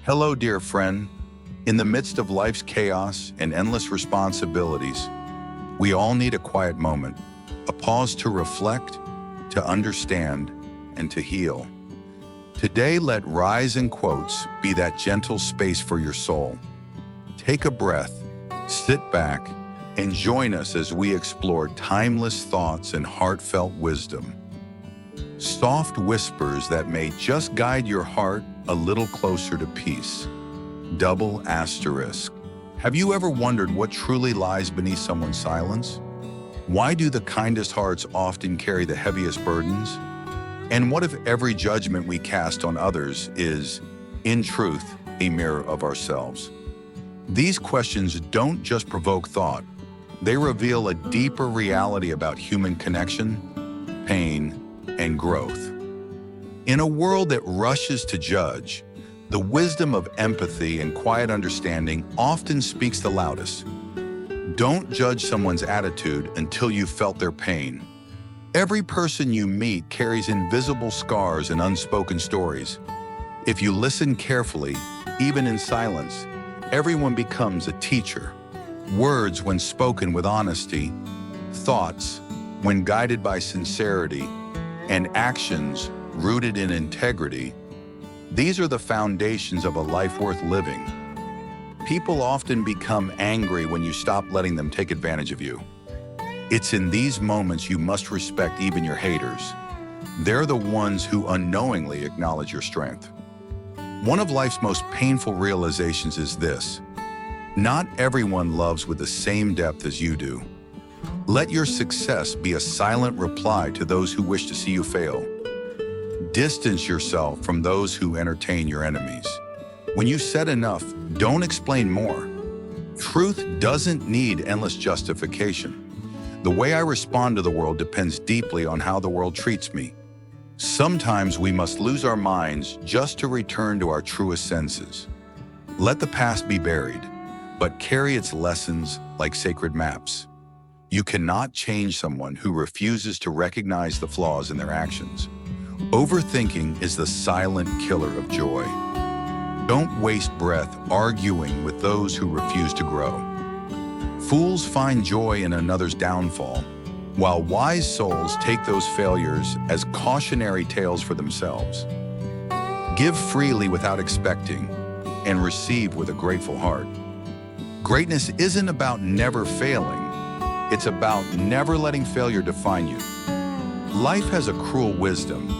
Hello, dear friend. In the midst of life's chaos and endless responsibilities, we all need a quiet moment, a pause to reflect, to understand, and to heal. Today, let Rise and Quotes be that gentle space for your soul. Take a breath, sit back, and join us as we explore timeless thoughts and heartfelt wisdom. Soft whispers that may just guide your heart a little closer to peace. Double asterisk. Have you ever wondered what truly lies beneath someone's silence? Why do the kindest hearts often carry the heaviest burdens? And what if every judgment we cast on others is, in truth, a mirror of ourselves? These questions don't just provoke thought. They reveal a deeper reality about human connection, pain, and growth. In a world that rushes to judge, the wisdom of empathy and quiet understanding often speaks the loudest. Don't judge someone's attitude until you've felt their pain. Every person you meet carries invisible scars and unspoken stories. If you listen carefully, even in silence, everyone becomes a teacher. Words when spoken with honesty, thoughts when guided by sincerity, and actions rooted in integrity, these are the foundations of a life worth living. People often become angry when you stop letting them take advantage of you. It's in these moments you must respect even your haters. They're the ones who unknowingly acknowledge your strength. One of life's most painful realizations is this: not everyone loves with the same depth as you do. Let your success be a silent reply to those who wish to see you fail. Distance yourself from those who entertain your enemies. When you said enough, don't explain more. Truth doesn't need endless justification. The way I respond to the world depends deeply on how the world treats me. Sometimes we must lose our minds just to return to our truest senses. Let the past be buried, but carry its lessons like sacred maps. You cannot change someone who refuses to recognize the flaws in their actions. Overthinking is the silent killer of joy. Don't waste breath arguing with those who refuse to grow. Fools find joy in another's downfall, while wise souls take those failures as cautionary tales for themselves. Give freely without expecting, and receive with a grateful heart. Greatness isn't about never failing. It's about never letting failure define you. Life has a cruel wisdom.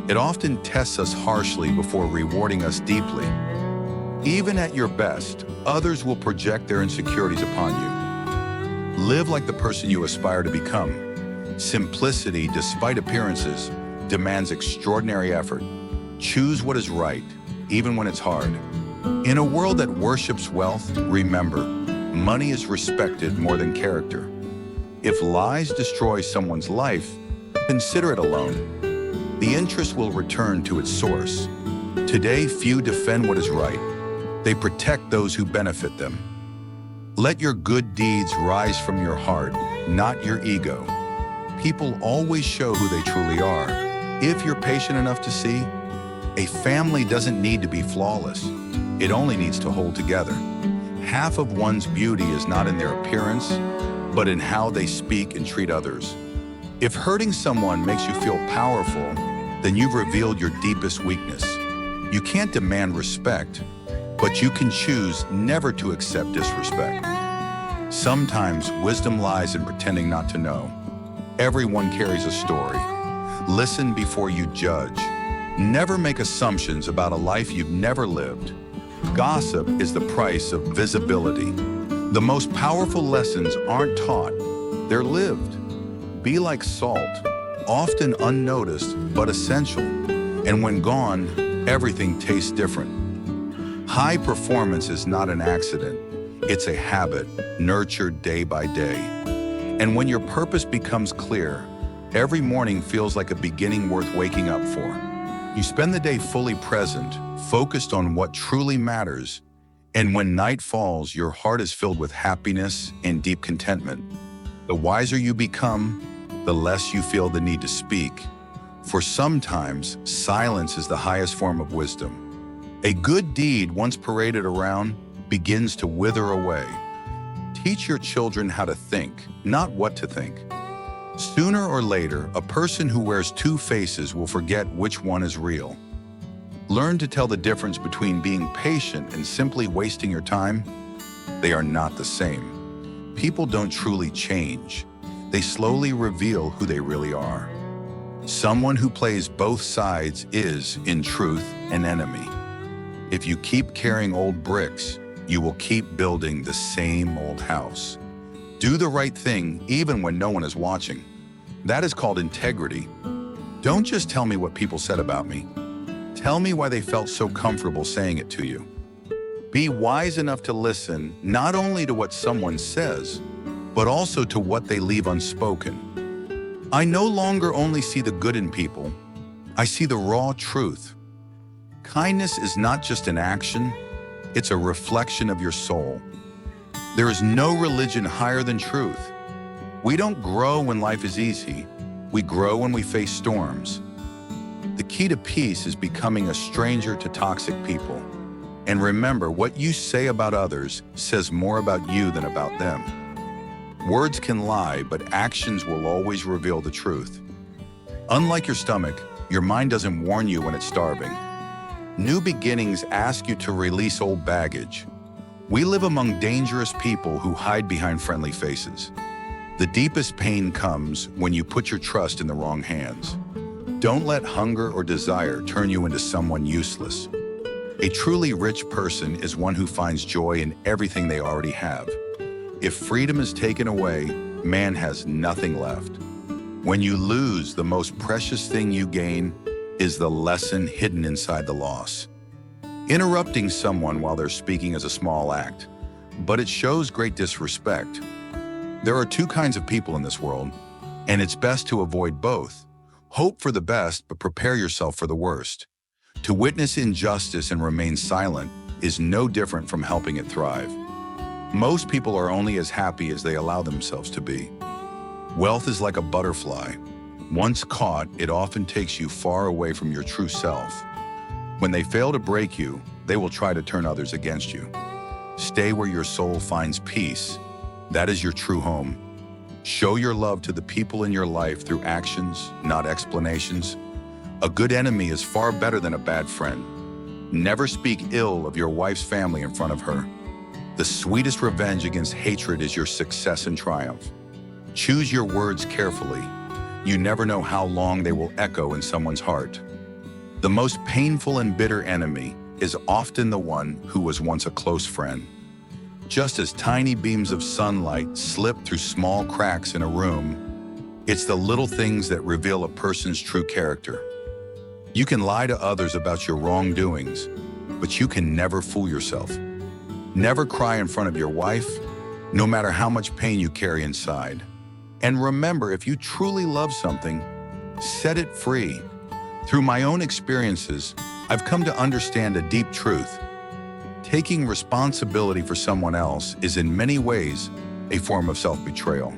It often tests us harshly before rewarding us deeply. Even at your best, others will project their insecurities upon you. Live like the person you aspire to become. Simplicity, despite appearances, demands extraordinary effort. Choose what is right, even when it's hard. In a world that worships wealth, remember, money is respected more than character. If lies destroy someone's life, consider it a loan. The interest will return to its source. Today, few defend what is right. They protect those who benefit them. Let your good deeds rise from your heart, not your ego. People always show who they truly are. If you're patient enough to see, a family doesn't need to be flawless. It only needs to hold together. Half of one's beauty is not in their appearance, but in how they speak and treat others. If hurting someone makes you feel powerful, then you've revealed your deepest weakness. You can't demand respect, but you can choose never to accept disrespect. Sometimes wisdom lies in pretending not to know. Everyone carries a story. Listen before you judge. Never make assumptions about a life you've never lived. Gossip is the price of visibility. The most powerful lessons aren't taught, they're lived. Be like salt, often unnoticed but essential. And when gone, everything tastes different. High performance is not an accident. It's a habit, nurtured day by day. And when your purpose becomes clear, every morning feels like a beginning worth waking up for. You spend the day fully present, focused on what truly matters, and when night falls, your heart is filled with happiness and deep contentment. The wiser you become, the less you feel the need to speak. For sometimes, silence is the highest form of wisdom. A good deed, once paraded around, begins to wither away. Teach your children how to think, not what to think. Sooner or later, a person who wears two faces will forget which one is real. Learn to tell the difference between being patient and simply wasting your time. They are not the same. People don't truly change. They slowly reveal who they really are. Someone who plays both sides is, in truth, an enemy. If you keep carrying old bricks, you will keep building the same old house. Do the right thing even when no one is watching. That is called integrity. Don't just tell me what people said about me. Tell me why they felt so comfortable saying it to you. Be wise enough to listen not only to what someone says, but also to what they leave unspoken. I no longer only see the good in people, I see the raw truth. Kindness is not just an action, it's a reflection of your soul. There is no religion higher than truth. We don't grow when life is easy. We grow when we face storms. The key to peace is becoming a stranger to toxic people. And remember, what you say about others says more about you than about them. Words can lie, but actions will always reveal the truth. Unlike your stomach, your mind doesn't warn you when it's starving. New beginnings ask you to release old baggage. We live among dangerous people who hide behind friendly faces. The deepest pain comes when you put your trust in the wrong hands. Don't let hunger or desire turn you into someone useless. A truly rich person is one who finds joy in everything they already have. If freedom is taken away, man has nothing left. When you lose, the most precious thing you gain is the lesson hidden inside the loss. Interrupting someone while they're speaking is a small act, but it shows great disrespect. There are two kinds of people in this world, and it's best to avoid both. Hope for the best, but prepare yourself for the worst. To witness injustice and remain silent is no different from helping it thrive. Most people are only as happy as they allow themselves to be. Wealth is like a butterfly. Once caught, it often takes you far away from your true self. When they fail to break you, they will try to turn others against you. Stay where your soul finds peace. That is your true home. Show your love to the people in your life through actions, not explanations. A good enemy is far better than a bad friend. Never speak ill of your wife's family in front of her. The sweetest revenge against hatred is your success and triumph. Choose your words carefully. You never know how long they will echo in someone's heart. The most painful and bitter enemy is often the one who was once a close friend. Just as tiny beams of sunlight slip through small cracks in a room, it's the little things that reveal a person's true character. You can lie to others about your wrongdoings, but you can never fool yourself. Never cry in front of your wife, no matter how much pain you carry inside. And remember, if you truly love something, set it free. Through my own experiences, I've come to understand a deep truth. Taking responsibility for someone else is in many ways a form of self-betrayal.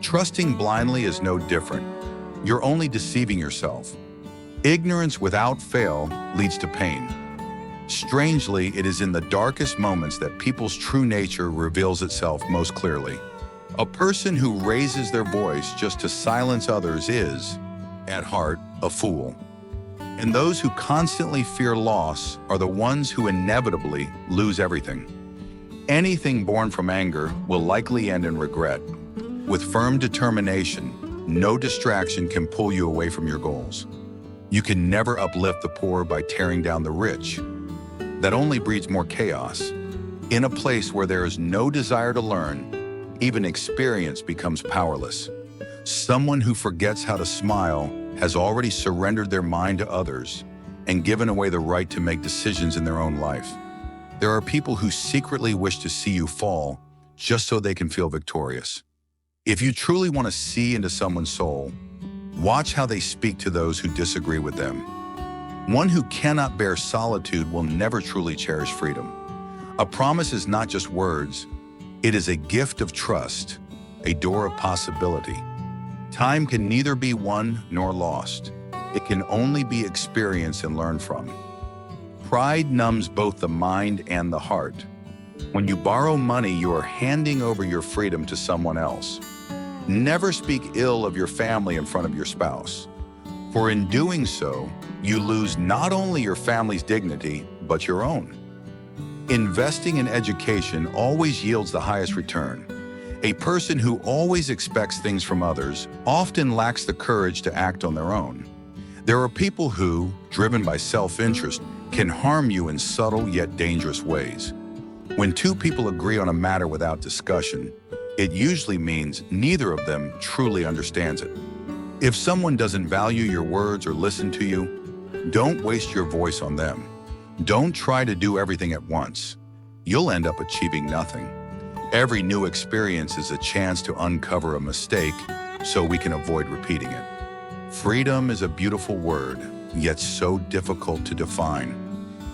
Trusting blindly is no different. You're only deceiving yourself. Ignorance without fail leads to pain. Strangely, it is in the darkest moments that people's true nature reveals itself most clearly. A person who raises their voice just to silence others is, at heart, a fool. And those who constantly fear loss are the ones who inevitably lose everything. Anything born from anger will likely end in regret. With firm determination, no distraction can pull you away from your goals. You can never uplift the poor by tearing down the rich. That only breeds more chaos. In a place where there is no desire to learn, even experience becomes powerless. Someone who forgets how to smile has already surrendered their mind to others and given away the right to make decisions in their own life. There are people who secretly wish to see you fall just so they can feel victorious. If you truly want to see into someone's soul, watch how they speak to those who disagree with them. One who cannot bear solitude will never truly cherish freedom. A promise is not just words, it is a gift of trust, a door of possibility. Time can neither be won nor lost. It can only be experienced and learned from. Pride numbs both the mind and the heart. When you borrow money, you are handing over your freedom to someone else. Never speak ill of your family in front of your spouse, for in doing so, you lose not only your family's dignity, but your own. Investing in education always yields the highest return. A person who always expects things from others often lacks the courage to act on their own. There are people who, driven by self-interest, can harm you in subtle yet dangerous ways. When two people agree on a matter without discussion, it usually means neither of them truly understands it. If someone doesn't value your words or listen to you, don't waste your voice on them. Don't try to do everything at once. You'll end up achieving nothing. Every new experience is a chance to uncover a mistake so we can avoid repeating it. Freedom is a beautiful word, yet so difficult to define.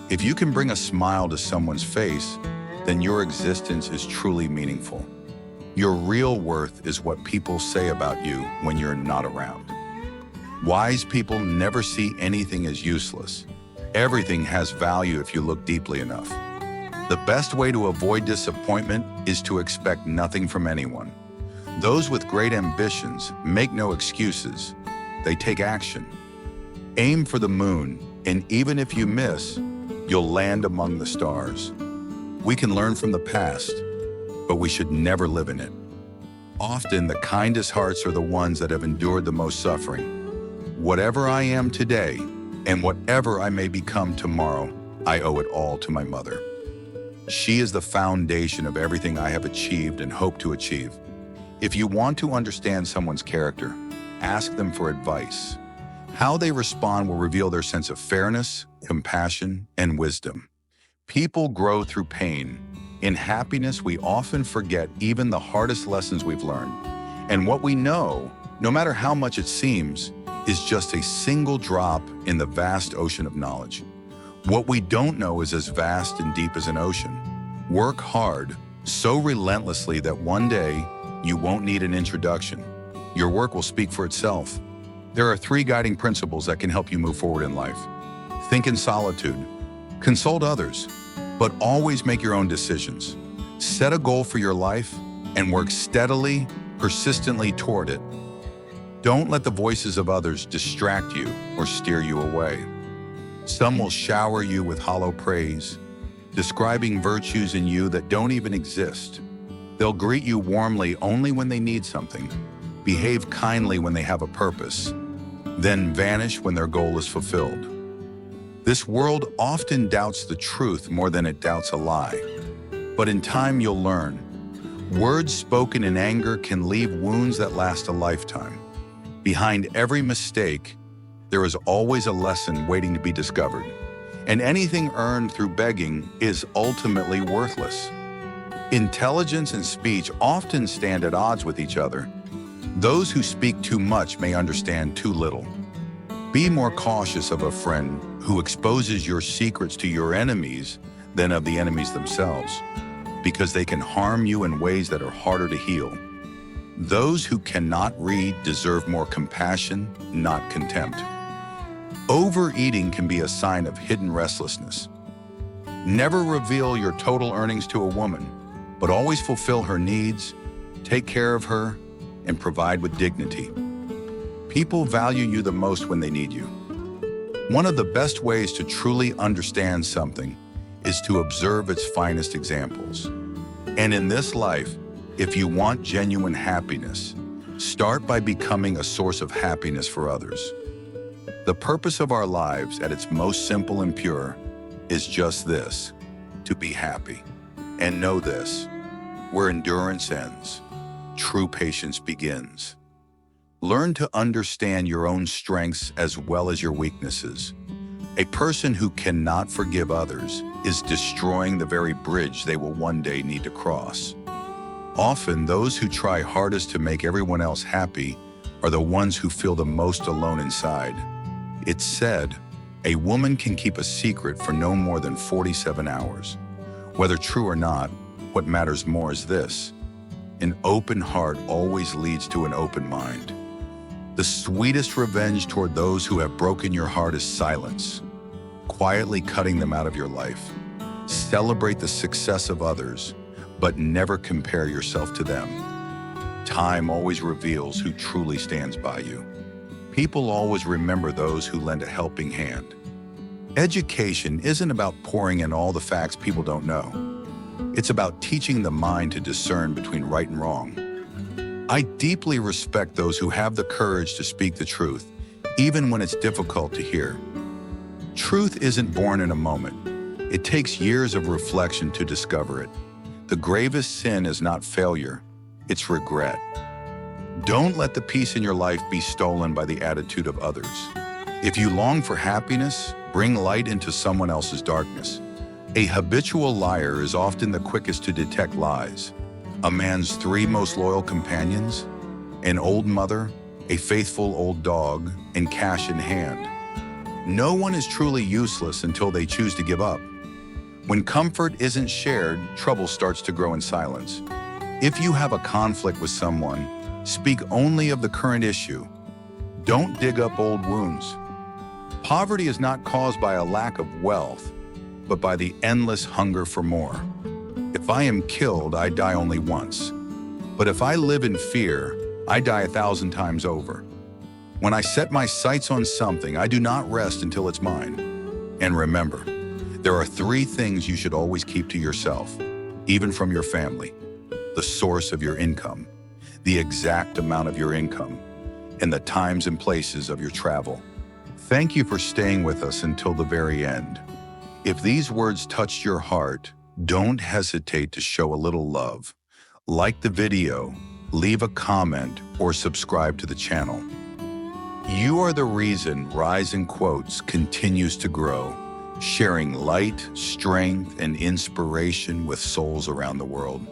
If you can bring a smile to someone's face, then your existence is truly meaningful. Your real worth is what people say about you when you're not around. Wise people never see anything as useless. Everything has value if you look deeply enough. The best way to avoid disappointment is to expect nothing from anyone. Those with great ambitions make no excuses. They take action. Aim for the moon, and even if you miss, you'll land among the stars. We can learn from the past, but we should never live in it. Often, the kindest hearts are the ones that have endured the most suffering. Whatever I am today, and whatever I may become tomorrow, I owe it all to my mother. She is the foundation of everything I have achieved and hope to achieve. If you want to understand someone's character, ask them for advice. How they respond will reveal their sense of fairness, compassion, and wisdom. People grow through pain. In happiness, we often forget even the hardest lessons we've learned. And what we know, no matter how much it seems, is just a single drop in the vast ocean of knowledge. What we don't know is as vast and deep as an ocean. Work hard, so relentlessly that one day you won't need an introduction. Your work will speak for itself. There are 3 guiding principles that can help you move forward in life. Think in solitude. Consult others, but always make your own decisions. Set a goal for your life and work steadily, persistently toward it. Don't let the voices of others distract you or steer you away. Some will shower you with hollow praise, describing virtues in you that don't even exist. They'll greet you warmly only when they need something, behave kindly when they have a purpose, then vanish when their goal is fulfilled. This world often doubts the truth more than it doubts a lie. But in time you'll learn. Words spoken in anger can leave wounds that last a lifetime. Behind every mistake, there is always a lesson waiting to be discovered. And anything earned through begging is ultimately worthless. Intelligence and speech often stand at odds with each other. Those who speak too much may understand too little. Be more cautious of a friend who exposes your secrets to your enemies than of the enemies themselves, because they can harm you in ways that are harder to heal. Those who cannot read deserve more compassion, not contempt. Overeating can be a sign of hidden restlessness. Never reveal your total earnings to a woman, but always fulfill her needs, take care of her, and provide with dignity. People value you the most when they need you. One of the best ways to truly understand something is to observe its finest examples. And in this life, if you want genuine happiness, start by becoming a source of happiness for others. The purpose of our lives, at its most simple and pure, is just this: to be happy. And know this: where endurance ends, true patience begins. Learn to understand your own strengths as well as your weaknesses. A person who cannot forgive others is destroying the very bridge they will one day need to cross. Often, those who try hardest to make everyone else happy are the ones who feel the most alone inside. It's said, a woman can keep a secret for no more than 47 hours. Whether true or not, what matters more is this: an open heart always leads to an open mind. The sweetest revenge toward those who have broken your heart is silence. quietly cutting them out of your life. Celebrate the success of others, but never compare yourself to them. Time always reveals who truly stands by you. People always remember those who lend a helping hand. Education isn't about pouring in all the facts people don't know. It's about teaching the mind to discern between right and wrong. I deeply respect those who have the courage to speak the truth, even when it's difficult to hear. Truth isn't born in a moment. It takes years of reflection to discover it. The gravest sin is not failure, it's regret. Don't let the peace in your life be stolen by the attitude of others. If you long for happiness, bring light into someone else's darkness. A habitual liar is often the quickest to detect lies. A man's 3 most loyal companions: an old mother, a faithful old dog, and cash in hand. No one is truly useless until they choose to give up. When comfort isn't shared, trouble starts to grow in silence. If you have a conflict with someone, speak only of the current issue. Don't dig up old wounds. Poverty is not caused by a lack of wealth, but by the endless hunger for more. If I am killed, I die only once. But if I live in fear, I die 1,000 times over. When I set my sights on something, I do not rest until it's mine. And remember, there are 3 things you should always keep to yourself, even from your family: the source of your income, the exact amount of your income, and the times and places of your travel. Thank you for staying with us until the very end. If these words touched your heart, don't hesitate to show a little love. Like the video, leave a comment, or subscribe to the channel. You are the reason Rise in Quotes continues to grow, sharing light, strength, and inspiration with souls around the world.